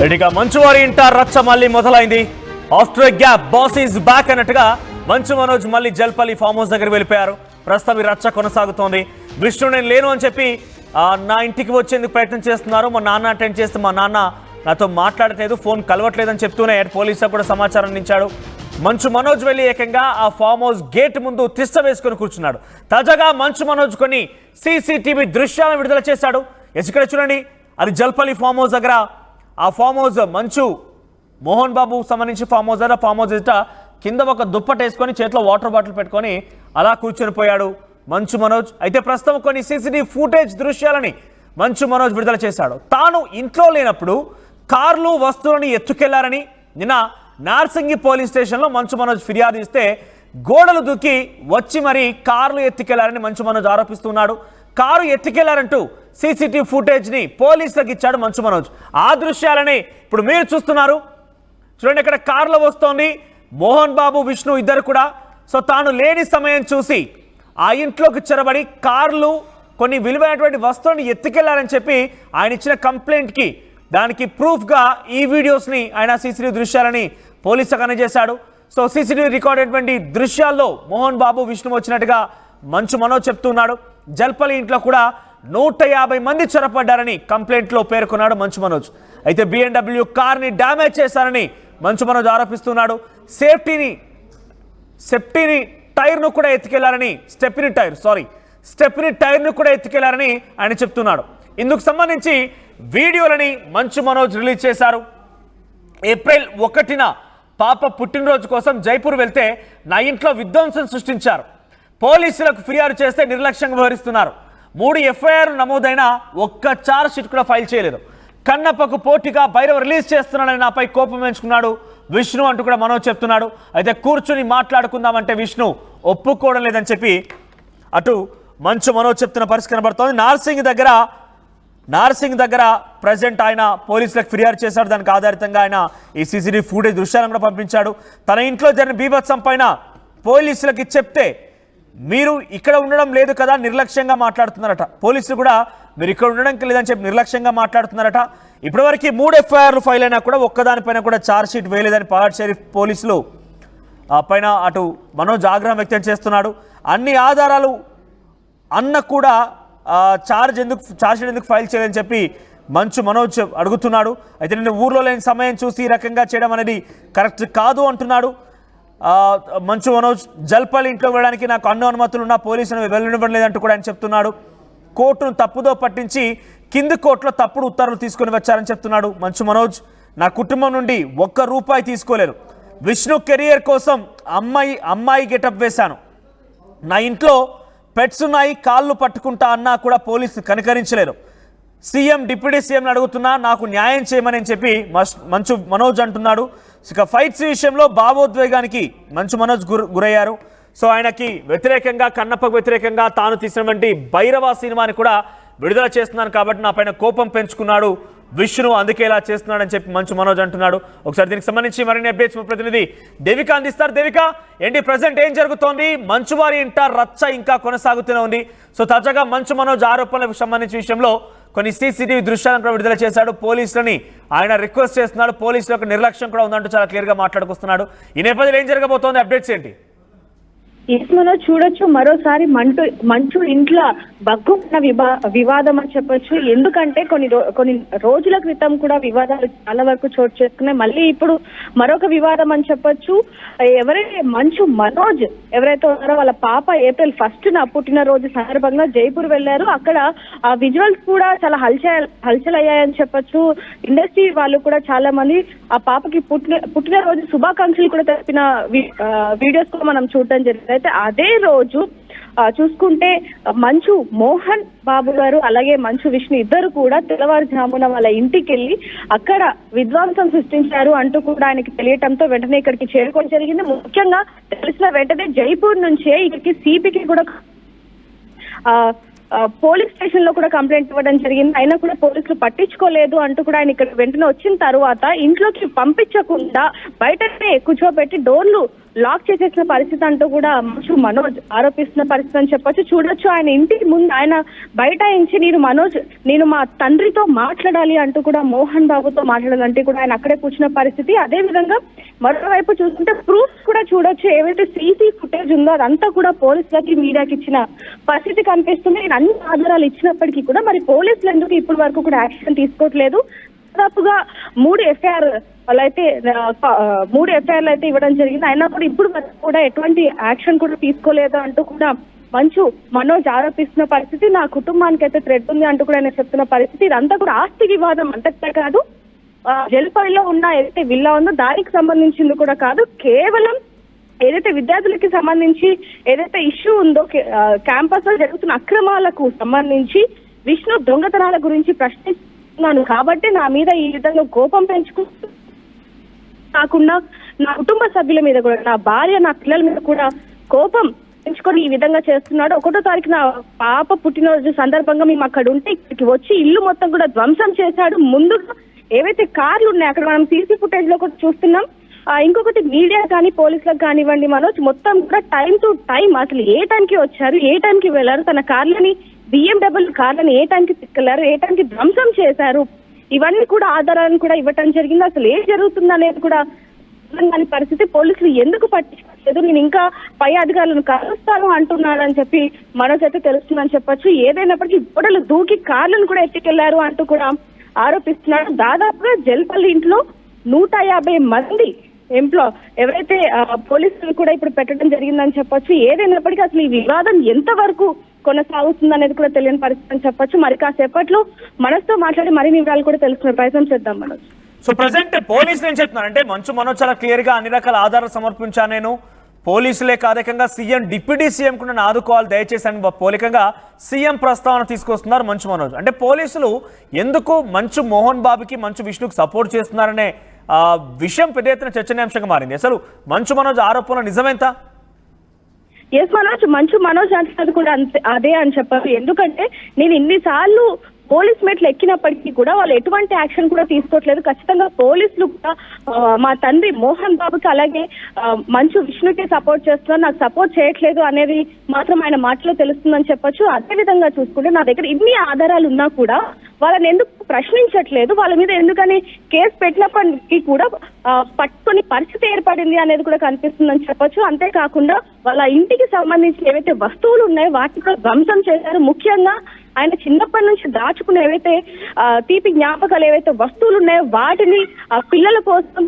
ఇక మంచువారి ఇంట రచ్చ మళ్ళీ మొదలైంది. After a gap boss is back అన్నట్టుగా మంచు మనోజ్ మళ్ళీ జల్పల్లి ఫామ్ హౌస్ దగ్గర వెళ్ళిపోయారు. ప్రస్తుతం ఈ రచ్చ కొనసాగుతోంది. విష్ణు నేను లేను అని చెప్పి నా ఇంటికి వచ్చేందుకు ప్రయత్నం చేస్తున్నారు. మా నాన్న అటెండ్ చేస్తే మా నాన్న నాతో మాట్లాడట్లేదు, ఫోన్ కలవట్లేదని చెప్తూనే పోలీసులకు కూడా సమాచారం అందించాడు. మంచు మనోజ్ వెళ్ళి ఏకంగా ఆ ఫామ్ హౌస్ గేట్ ముందు తిష్ట వేసుకొని కూర్చున్నాడు. తాజాగా మంచు మనోజ్ కొన్ని సీసీటీవీ దృశ్యాలను విడుదల చేశాడు. ఇక్కడ చూడండి, అది జల్పల్లి ఫామ్ హౌస్ దగ్గర. ఆ ఫామ్ హౌస్ మంచు మోహన్ బాబు సంబంధించి ఫామ్ హౌస్ దగ్గర ఫామ్ హౌస్ ఎదుట కింద ఒక దుప్పట వేసుకొని చేతిలో వాటర్ బాటిల్ పెట్టుకొని అలా కూర్చొని పోయాడు మంచు మనోజ్. అయితే ప్రస్తుతం కొన్ని సీసీటీవీ ఫుటేజ్ దృశ్యాలని మంచు మనోజ్ విడుదల చేశాడు. తాను ఇంట్లో లేనప్పుడు కార్లు వస్తువులని ఎత్తుకెళ్లారని నిన్న నార్సింగి పోలీస్ స్టేషన్లో మంచు మనోజ్ ఫిర్యాదు ఇస్తే గోడలు దూకి వచ్చి మరీ కార్లు ఎత్తుకెళ్లారని మంచు మనోజ్ ఆరోపిస్తున్నాడు. కారు ఎత్తుకెళ్లారంటూ సీసీటీవీ ఫుటేజ్ని పోలీసులకు ఇచ్చాడు మంచు మనోజ్. ఆ దృశ్యాలని ఇప్పుడు మీరు చూస్తున్నారు. చూడండి, ఇక్కడ కారులో వస్తోంది మోహన్ బాబు, విష్ణు ఇద్దరు కూడా. సో తాను లేని సమయం చూసి ఆ ఇంట్లోకి చొరబడి కార్లు కొన్ని విలువైనటువంటి వస్తువులను ఎత్తుకెళ్లారని చెప్పి ఆయన ఇచ్చిన కంప్లైంట్కి దానికి ప్రూఫ్గా ఈ వీడియోస్ని ఆయన సీసీటీవీ దృశ్యాలని పోలీసులకు అందజేశాడు. సో సీసీటీవీ రికార్డ్ అయినటువంటి దృశ్యాల్లో మోహన్ బాబు, విష్ణు వచ్చినట్టుగా మంచు మనోజ్ చెప్తున్నాడు. జల్పల్లి ఇంట్లో కూడా 150 మంది చొరపడ్డారని కంప్లైంట్లో పేర్కొన్నాడు మంచు మనోజ్. అయితే BMW కార్ని డ్యామేజ్ చేశారని మంచు మనోజ్ ఆరోపిస్తున్నాడు. సేఫ్టీని టైర్ను కూడా ఎత్తుకెళ్లారని స్టెప్ని టైర్ను కూడా ఎత్తుకెళ్లారని ఆయన చెప్తున్నాడు. ఇందుకు సంబంధించి వీడియోలని మంచు మనోజ్ రిలీజ్ చేశారు. ఏప్రిల్ 1న పాప పుట్టినరోజు కోసం జైపూర్ వెళ్తే నా ఇంట్లో విధ్వంసం సృష్టించారు. పోలీసులకు ఫిర్యాదు చేస్తే నిర్లక్ష్యంగా వ్యవహరిస్తున్నారు. 3 FIR నమోదైనా ఒక్క ఛార్జ్ షీట్ కూడా ఫైల్ చేయలేదు. కన్నప్పకు పోటీగా భైరవ రిలీజ్ చేస్తున్నాడని నాపై కోపం పెంచుకున్నాడు విష్ణు అంటూ కూడా మనోజ్ చెప్తున్నాడు. అయితే కూర్చుని మాట్లాడుకుందామంటే విష్ణు ఒప్పుకోవడం లేదని చెప్పి అటు మంచు మనోజ్ చెప్తున్న పరిస్థితి కనబడుతోంది. నార్సింగ్ దగ్గర ప్రజెంట్ ఆయన పోలీసులకు ఫిర్యాదు చేశాడు. దానికి ఆధారితంగా ఆయన ఈ సీసీటీవీ ఫుటేజ్ దృశ్యాలను కూడా పంపించాడు. తన ఇంట్లో జరిగిన బీభత్సం పైన పోలీసులకి చెప్తే మీరు ఇక్కడ ఉండడం లేదు కదా, నిర్లక్ష్యంగా మాట్లాడుతున్నారట. పోలీసులు కూడా మీరు ఇక్కడ ఉండడం లేదని చెప్పి నిర్లక్ష్యంగా మాట్లాడుతున్నారట. ఇప్పటివరకు 3 FIRలు ఫైల్ అయినా కూడా ఒక్కదానిపైన కూడా ఛార్జ్ షీట్ వేయలేదని పహాడ్ షరీఫ్ పోలీసులు పైన అటు మనోజ్ ఆగ్రహం వ్యక్తం చేస్తున్నాడు. అన్ని ఆధారాలు అన్న కూడా ఛార్జ్ షీట్ ఎందుకు ఫైల్ చేయాలని చెప్పి మంచు మనోజ్ అడుగుతున్నాడు. అయితే నేను ఊర్లో లేని సమయం చూసి ఈ రకంగా చేయడం అనేది కరెక్ట్ కాదు అంటున్నాడు మంచు మనోజ్. జల్పల్లి ఇంట్లో వెళ్ళడానికి నాకు అన్ని అనుమతులు ఉన్నా పోలీసులు వెళ్ళనివ్వడం లేదంటూ కూడా ఆయన చెప్తున్నాడు. కోర్టును తప్పుదో పట్టించి కింది కోర్టులో తప్పుడు ఉత్తర్వులు తీసుకొని వచ్చారని చెప్తున్నాడు మంచు మనోజ్. నా కుటుంబం నుండి ₹1 తీసుకోలేరు. విష్ణు కెరియర్ కోసం అమ్మాయి గెటప్ వేశాను. నా ఇంట్లో పెట్స్ ఉన్నాయి, కాళ్ళు పట్టుకుంటా అన్నా కూడా పోలీసులు కనికరించలేరు. డిప్యూటీ సీఎంని అడుగుతున్నా నాకు న్యాయం చేయమని చెప్పి మంచు మనోజ్ అంటున్నాడు. ఇక ఫైట్స్ విషయంలో భావోద్వేగానికి మంచు మనోజ్ గురయ్యారు. సో ఆయనకి వ్యతిరేకంగా, కన్నప్పకు వ్యతిరేకంగా తాను తీసినటువంటి భైరవ సినిమాని కూడా విడుదల చేస్తున్నాను కాబట్టి నా పైన కోపం పెంచుకున్నాడు విష్ణు, అందుకే ఇలా చేస్తున్నాడని చెప్పి మంచు మనోజ్ అంటున్నాడు. ఒకసారి దీనికి సంబంధించి మరిన్ని అప్డేట్స్ మా ప్రతినిధి దేవిక అందిస్తారు. దేవిక, ఏంటి ప్రజెంట్ ఏం జరుగుతోంది? మంచువారి ఇంట రచ్చ ఇంకా కొనసాగుతూనే ఉంది. సో తాజాగా మంచు మనోజ్ ఆరోపణలకు సంబంధించిన విషయంలో కొన్ని సీసీటీవీ దృశ్యాలను కూడా విడుదల చేశాడు. పోలీసులని ఆయన రిక్వెస్ట్ చేస్తున్నాడు. పోలీసుల యొక్క నిర్లక్ష్యం కూడా ఉందంటూ చాలా క్లియర్గా మాట్లాడుకొస్తున్నాడు. ఈ నేపథ్యంలో ఏం జరగబోతోంది? అప్డేట్స్ ఏంటి? మనం చూడొచ్చు, మరోసారి మంచు ఇంట్లో బగ్గున్న వివాదం అని చెప్పొచ్చు. ఎందుకంటే కొన్ని రోజుల క్రితం కూడా వివాదాలు చాలా వరకు చోటు చేసుకున్నాయి. మళ్ళీ ఇప్పుడు మరొక వివాదం అని చెప్పొచ్చు. ఎవరైతే మంచు మనోజ్ ఎవరైతే ఉన్నారో వాళ్ళ పాప ఏప్రిల్ 1న పుట్టినరోజు సందర్భంగా జైపూర్ వెళ్లారు. అక్కడ ఆ విజువల్స్ కూడా చాలా హల్చల్ అయ్యాయని చెప్పొచ్చు. ఇండస్ట్రీ వాళ్ళు కూడా చాలా మంది ఆ పాపకి పుట్టినరోజు శుభాకాంక్షలు కూడా తెలిపిన వీడియోస్ కూడా మనం చూడటం జరిగింది. అయితే అదే రోజు చూసుకుంటే మంచు మోహన్ బాబు గారు అలాగే మంచు విష్ణు ఇద్దరు కూడా తెల్లవారుజామున వాళ్ళ ఇంటికి వెళ్ళి అక్కడ విధ్వంసం సృష్టించారు అంటూ కూడా ఆయనకి తెలియటంతో వెంటనే ఇక్కడికి చేరుకోవడం జరిగింది. ముఖ్యంగా తెలిసిన వెంటనే జైపూర్ నుంచే ఇక్కడికి సిపికి కూడా పోలీస్ స్టేషన్ లో కూడా కంప్లైంట్ ఇవ్వడం జరిగింది. అయినా కూడా పోలీసులు పట్టించుకోలేదు అంటూ కూడా ఆయన ఇక్కడ వెంటనే వచ్చిన తర్వాత ఇంట్లోకి పంపించకుండా బయటనే కూర్చోబెట్టి డోర్లు లాక్ చేసేసిన పరిస్థితి అంటూ కూడా మంచు మనోజ్ ఆరోపిస్తున్న పరిస్థితి అని చెప్పొచ్చు. చూడొచ్చు ఆయన ఇంటికి ముందు ఆయన బైఠాయించి నేను మా తండ్రితో మాట్లాడాలి అంటూ కూడా మోహన్ బాబుతో మాట్లాడాలంటే కూడా ఆయన అక్కడే కూర్చున్న పరిస్థితి. అదే విధంగా మరోవైపు చూస్తుంటే ప్రూఫ్స్ కూడా చూడొచ్చు. ఏవైతే సీసీ ఫుటేజ్ ఉందో అదంతా కూడా పోలీసులకి మీడియాకి ఇచ్చిన పరిస్థితి కనిపిస్తుంది. నేను అన్ని ఆధారాలు ఇచ్చినప్పటికీ కూడా మరి పోలీసులు ఎందుకు ఇప్పటి వరకు కూడా యాక్షన్ తీసుకోవట్లేదు? దాదాపుగా 3 ఎఫ్ఐఆర్లు అయితే ఇవ్వడం జరిగింది. అయినా కూడా ఇప్పుడు వరకు కూడా ఎటువంటి యాక్షన్ కూడా తీసుకోలేదు అంటూ కూడా మంచు మనోజ్ ఆరోపిస్తున్న పరిస్థితి. నా కుటుంబానికి అయితే థ్రెట్ ఉంది అంటూ కూడా ఆయన చెప్తున్న పరిస్థితి. ఇదంతా కూడా ఆస్తి వివాదం అంతటే కాదు, జల్పల్లిలో ఉన్న ఏదైతే విల్లా ఉందో దానికి సంబంధించింది కూడా కాదు, కేవలం ఏదైతే విద్యార్థులకి సంబంధించి ఏదైతే ఇష్యూ ఉందో క్యాంపస్ లో జరుగుతున్న అక్రమాలకు సంబంధించి విష్ణు దొంగతనాల గురించి ప్రశ్నిస్తున్నాను కాబట్టి నా మీద ఈ విధంగా కోపం పెంచుకుంటూ కాకుండా నా కుటుంబ సభ్యుల మీద కూడా, నా భార్య నా పిల్లల మీద కూడా కోపం పెంచుకొని ఈ విధంగా చేస్తున్నాడు. 1వ తారీఖు నా పాప పుట్టినరోజు సందర్భంగా మేము అక్కడ ఉంటే ఇక్కడికి వచ్చి ఇల్లు మొత్తం కూడా ధ్వంసం చేశాడు. ముందుగా ఏవైతే కార్లు ఉన్నాయి అక్కడ మనం సీసీ ఫుటేజ్ లో కూడా చూస్తున్నాం. ఇంకొకటి మీడియా కానీ పోలీసులకు కానివ్వండి మనోజ్, మొత్తం కూడా టైం టు టైం అసలు ఏ టైంకి వచ్చారు, ఏ టైంకి వెళ్ళారు, తన కార్లని BMW కార్లని ఏ టైంకి తీసుకెళ్లారు, ఏ టైంకి ధ్వంసం చేశారు, ఇవన్నీ కూడా ఆధారాలను కూడా ఇవ్వటం జరిగింది. అసలు ఏం జరుగుతుంది అనేది కూడా అర్థం పరిస్థితి. పోలీసులు ఎందుకు పట్టించుకోలేదు, నేను ఇంకా పై అధికారులను కలుస్తాను అంటున్నాడని చెప్పి మనోజ్ అయితే తెలుస్తుందని చెప్పొచ్చు. ఏదైనప్పటికీ గోడలు దూకి కార్లను కూడా ఎత్తుకెళ్లారు అంటూ కూడా ఆరోపిస్తున్నాడు. దాదాపుగా జల్పల్లి ఇంట్లో 150 మంది ఎవరైతే పోలీసులు కూడా ఇప్పుడు పెట్టడం జరిగిందని చెప్పొచ్చు. ఏదైనప్పటికీ అసలు ఈ వివాదం ఎంత వరకు కొనసాగుతుంది అనేది కూడా తెలియని పరిస్థితి అని చెప్పొచ్చు. మరి కాసేపట్లో మనసుతో మాట్లాడి మరిన్ని వివరాలు కూడా తెలుసుకునే ప్రయత్నం చేద్దాం మనోజ్. సో ప్రజెంట్ పోలీసులు ఏం చెప్తున్నారు అంటే మంచు మనోజ్ చాలా క్లియర్ గా అన్ని రకాల ఆధారాలు సమర్పించా, నేను పోలీసులే కాదకంగా సీఎం డిప్యూటీ సీఎం కూడా నన్ను ఆదుకోవాలి దయచేసి అని పోలికంగా సీఎం ప్రస్తావన తీసుకొస్తున్నారు మంచు మనోజ్. అంటే పోలీసులు ఎందుకు మంచు మోహన్ బాబుకి మంచు విష్ణుకి సపోర్ట్ చేస్తున్నారనే విషయం పెద్ద ఎత్తున చర్చనీయాంశంగా మారింది. అసలు మంచు మనోజ్ ఆరోపణలు నిజమేంత? ఎస్ మనోజ్, మంచు మనోజ్ అంటున్నది కూడా అదే అని చెప్పారు. ఎందుకంటే నేను ఇన్నిసార్లు పోలీస్ మెట్లు ఎక్కినప్పటికీ కూడా వాళ్ళు ఎటువంటి యాక్షన్ కూడా తీసుకోవట్లేదు. ఖచ్చితంగా పోలీసులు కూడా మా తండ్రి మోహన్ బాబుకి అలాగే మంచు విష్ణుకి సపోర్ట్ చేస్తున్నారు, నాకు సపోర్ట్ చేయట్లేదు అనేది మాత్రం ఆయన మాటలో తెలుస్తుందని చెప్పొచ్చు. అదే విధంగా చూసుకుంటే నా దగ్గర ఇన్ని ఆధారాలు ఉన్నా కూడా వాళ్ళని ఎందుకు ప్రశ్నించట్లేదు, వాళ్ళ మీద ఎందుకని కేసు పెట్టినప్పటికీ కూడా పట్టుకుని పరిస్థితి ఏర్పడింది అనేది కూడా కనిపిస్తుందని చెప్పొచ్చు. అంతేకాకుండా వాళ్ళ ఇంటికి సంబంధించి ఏవైతే వస్తువులు ఉన్నాయో వాటిని కూడా ధ్వంసం చేశారు. ముఖ్యంగా ఆయన చిన్నప్పటి నుంచి దాచుకున్న ఏవైతే తీపి జ్ఞాపకాలు ఏవైతే వస్తువులు ఉన్నాయో వాటిని పిల్లల కోసం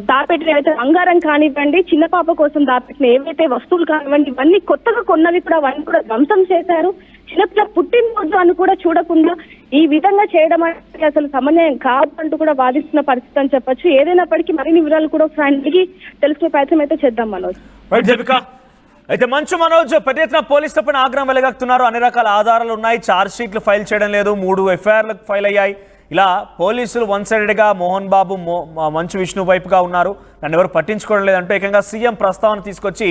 దాపెట్టిన ఏవైతే బంగారం కానివ్వండి, చిన్న పాప కోసం దాపెట్టిన ఏవైతే వస్తువులు కానివ్వండి, ఇవన్నీ కొత్తగా కొన్నవి కూడా అవన్నీ కూడా ధ్వంసం చేశారు. చిన్నపిల్ల పుట్టినరోజు అని కూడా చూడకుండా ఈ విధంగా చేయడం అనేది అసలు సమన్వయం కాదు అంటూ కూడా వాదిస్తున్న పరిస్థితి అని చెప్పొచ్చు. ఏదైనప్పటికీ మరిన్ని వివరాలు కూడా ఫ్రెండ్కి తెలుసుకునే ప్రయత్నం అయితే చేద్దాం మనోజ్. అయితే మంచు మనోజ్ పెద్ద ఎత్తున పోలీసుల పైన ఆగ్రహం వెలగక్కుతున్నారు. అన్ని రకాల ఆధారాలు ఉన్నాయి, ఛార్జ్ షీట్లు ఫైల్ చేయడం లేదు, 3 ఎఫ్ఐఆర్లకు ఫైల్ అయ్యాయి. ఇలా పోలీసులు వన్ సైడెడ్గా మోహన్ బాబు మంచు విష్ణు వైపుగా ఉన్నారు, నన్ను ఎవరు పట్టించుకోవడం లేదంటూ ఏకంగా సీఎం ప్రస్తావన తీసుకొచ్చి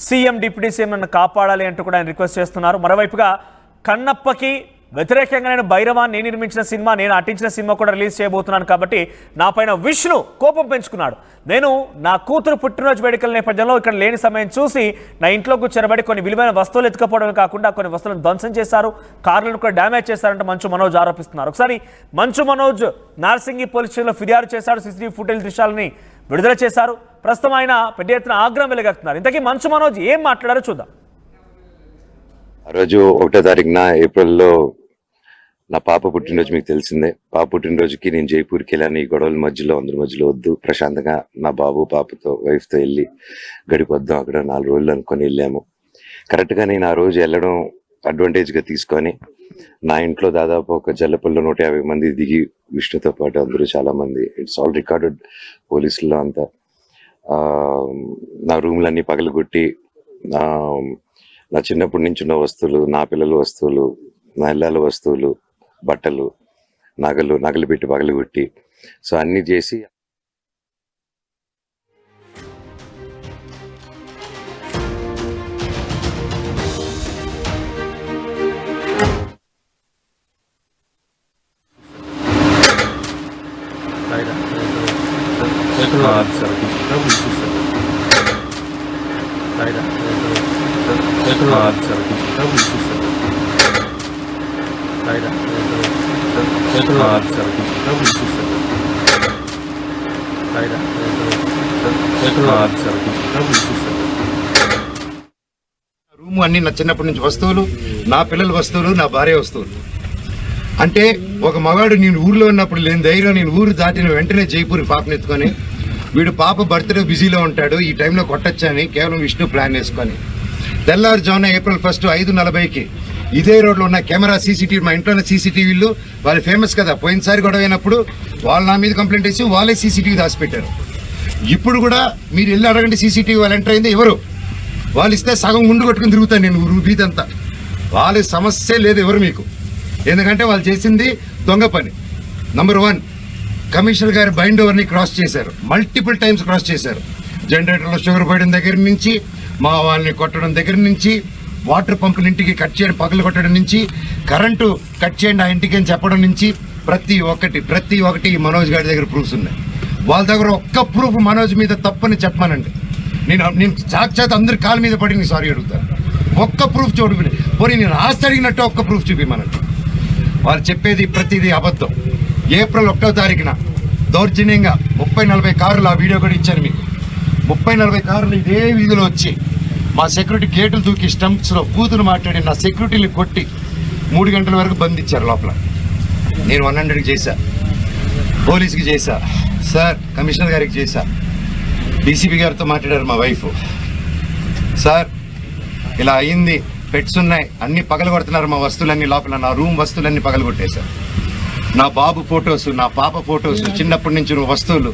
సీఎం డిప్యూటీ సీఎం నన్ను కాపాడాలి అంటూ కూడా ఆయన రిక్వెస్ట్ చేస్తున్నారు. మరోవైపుగా కన్నప్పకి వ్యతిరేకంగా నేను భైరవాన్ని నిర్మించిన సినిమా, నేను నటించిన సినిమా కూడా రిలీజ్ చేయబోతున్నాను కాబట్టి నా పైన విష్ణు కోపం పెంచుకున్నాడు. నేను నా కూతురు పుట్టినరోజు వేడుకల నేపథ్యంలో ఇక్కడ లేని సమయం చూసి నా ఇంట్లో కూర్చొనబడి కొన్ని విలువైన వస్తువులు ఎత్తుకపోవడమే కాకుండా కొన్ని వస్తువులను ధ్వంసం చేశారు, కార్లను కూడా డ్యామేజ్ చేశారంటే మంచు మనోజ్ ఆరోపిస్తున్నారు. ఒకసారి మంచు మనోజ్ నార్సింగి పోలీస్ స్టేషన్లో ఫిర్యాదు చేశారు, CCTV ఫుటేజ్ దృశ్యాలని విడుదల చేశారు. ప్రస్తుతం ఆయన పెద్ద ఎత్తున ఆగ్రహం వెలుగక్కుతున్నారు. ఇంతకీ మంచు మనోజ్ ఏం మాట్లాడారో చూద్దాం. ఆ రోజు 1వ తారీఖున ఏప్రిల్లో నా పాప పుట్టినరోజు మీకు తెలిసిందే. పాప పుట్టినరోజుకి నేను జైపూర్కి వెళ్ళాను. ఈ గొడవల మధ్యలో అందరి మధ్యలో వద్దు, ప్రశాంతంగా నా బాబు పాపతో వైఫ్తో వెళ్ళి గడిపొద్దాం అక్కడ 4 రోజులు అనుకొని వెళ్ళాము. కరెక్ట్గా నేను ఆ రోజు వెళ్ళడం అడ్వాంటేజ్గా తీసుకొని నా ఇంట్లో దాదాపు ఒక జల్లపల్లిలో 150 మంది దిగి విష్ణుతో పాటు అందరూ చాలా మంది, ఇట్స్ ఆల్ రికార్డెడ్ పోలీసుల్లో అంతా, నా రూమ్లన్నీ పగలగొట్టి నా చిన్నప్పటి నుంచి ఉన్న వస్తువులు, నా పిల్లల వస్తువులు, నా ఇళ్ళ వస్తువులు, బట్టలు, నగలు పెట్టి పగలగొట్టి సో అన్ని చేసి రూము అన్ని నా చిన్నప్పటి నుంచి వస్తువులు, నా పిల్లల వస్తువులు, నా భార్య వస్తువులు. అంటే ఒక మగాడు నేను ఊర్లో ఉన్నప్పుడు లేని ధైర్యం నేను ఊరు దాటిన వెంటనే జైపూర్ పాపను ఎత్తుకొని వీడు పాప బర్త్డే బిజీలో ఉంటాడు, ఈ టైంలో కొట్టొచ్చని కేవలం విష్ణు ప్లాన్ వేసుకొని తెల్లారుజామున April 1 5:40కి ఇదే రోడ్లో ఉన్న కెమెరా సీసీటీవీ, మా ఇంట్లో ఉన్న సీసీటీవీలు వాళ్ళు ఫేమస్ కదా, పోయినసారి గొడవ అయినప్పుడు వాళ్ళు నా మీద కంప్లైంట్ వేసి వాళ్ళే సీసీటీవీ దాచిపెట్టారు. ఇప్పుడు కూడా మీరు వెళ్ళి అడగండి, సీసీటీవీ వాళ్ళు ఎంటర్ అయింది ఎవరు, వాళ్ళు ఇస్తే సగం గుండు కొట్టుకుని తిరుగుతాను నేను ఊరు వీధంతా. వాళ్ళ సమస్య లేదు ఎవరు మీకు, ఎందుకంటే వాళ్ళు చేసింది దొంగ పని. నంబర్ 1, కమిషనర్ గారి బైండ్ ఓవర్ని క్రాస్ చేశారు, మల్టిపుల్ టైమ్స్ క్రాస్ చేశారు. జనరేటర్లో షుగర్ పోయడం దగ్గర నుంచి, మా వాళ్ళని కొట్టడం దగ్గర నుంచి, వాటర్ పంపుల ఇంటికి కట్ చేయడం, పగలు కొట్టడం నుంచి, కరెంటు కట్ చేయండి ఆ ఇంటికి అని చెప్పడం నుంచి ప్రతి ఒక్కటి మనోజ్ గారి దగ్గర ప్రూఫ్స్ ఉన్నాయి. వాళ్ళ దగ్గర ఒక్క ప్రూఫ్ మనోజ్ మీద తప్పని చెప్పమానండి, నేను సాక్షాత్ అందరి కాళ్ళ మీద పడి నేను సారీ అడుగుతాను. ఒక్క ప్రూఫ్ చూడు, పోనీ నేను ఆస్తి అడిగినట్టు ఒక్క ప్రూఫ్ చూపిమనండి. వాళ్ళు చెప్పేది ప్రతిదీ అబద్ధం. April 1వ తారీఖున దౌర్జన్యంగా 30-40 కార్లు, ఆ వీడియో కూడా ఇచ్చాను మీకు, 30-40 కార్లు ఇదే వీధిలో వచ్చి మా సెక్యూరిటీ గేట్లు దూకి స్టంప్స్లో బూతులు మాట్లాడి నా సెక్యూరిటీని కొట్టి 3 గంటల వరకు బంధించారు లోపల. నేను 100కి చేశా, పోలీస్కి చేశా, సార్ కమిషనర్ గారికి చేశా, డీసీపీ గారితో మాట్లాడారు మా వైఫ్, సార్ ఇలా అయింది, పెట్స్ ఉన్నాయి, అన్ని పగలగొడుతున్నారు మా వస్తువులన్నీ, లోపల నా రూమ్ వస్తువులన్నీ పగలగొట్టేశారు. నా బాబు ఫొటోస్, నా పాప ఫొటోస్, చిన్నప్పటి నుంచి వస్తువులు,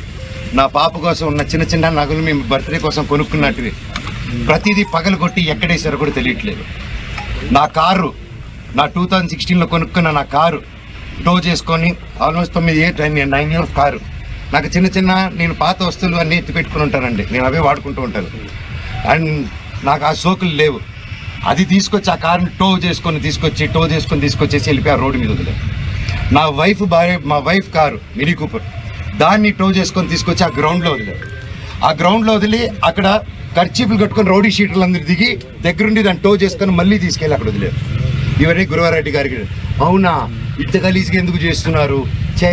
నా పాప కోసం ఉన్న చిన్న చిన్న నగలు మేము బర్త్డే కోసం కొనుక్కున్నట్టువి ప్రతిదీ పగలగొట్టి ఎక్కడేసారో కూడా తెలియట్లేదు. నా కారు, నా 2016లో కొనుక్కున్న నా కారు టో చేసుకొని ఆల్మోస్ట్ 9 ఇయర్స్ కారు, నాకు చిన్న నేను పాత వస్తువులు అన్నీ ఎత్తి పెట్టుకుని ఉంటానండి, నేను అవే వాడుకుంటూ ఉంటాను. అండ్ నాకు ఆ సోకులు లేవు, అది తీసుకొచ్చి ఆ కారుని టో తీసుకొచ్చేసి వెళ్ళిపోయి రోడ్డు మీద వదిలేదు. నా మా వైఫ్ కారు మినీ కూపర్, దాన్ని టో చేసుకొని తీసుకొచ్చి ఆ గ్రౌండ్లో వదిలేదు. ఆ గ్రౌండ్లో వదిలి అక్కడ ఖర్చీపులు కట్టుకొని రౌడీ షీటర్లు అందరు దిగి దగ్గరుండి దాన్ని టో చేసుకొని మళ్ళీ తీసుకెళ్ళి అక్కడ వదిలేదు. ఇవన్నీ గురువారెడ్డి గారికి, అవునా ఇంత గలీజ్గా ఎందుకు చేస్తున్నారు,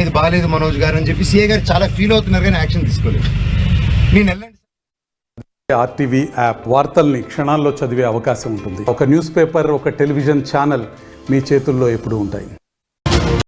ఇది బాగాలేదు మనోజ్ గారు అని చెప్పి సీఏ గారు చాలా ఫీల్ అవుతున్నారు, కానీ యాక్షన్ తీసుకోలేదు. నేను వెళ్ళండి. RTV యాప్ వార్తల్ని క్షణాల్లో చదివే అవకాశం ఉంటుంది. ఒక న్యూస్ పేపర్, ఒక టెలివిజన్ ఛానల్ మీ చేతుల్లో ఎప్పుడూ ఉంటాయి.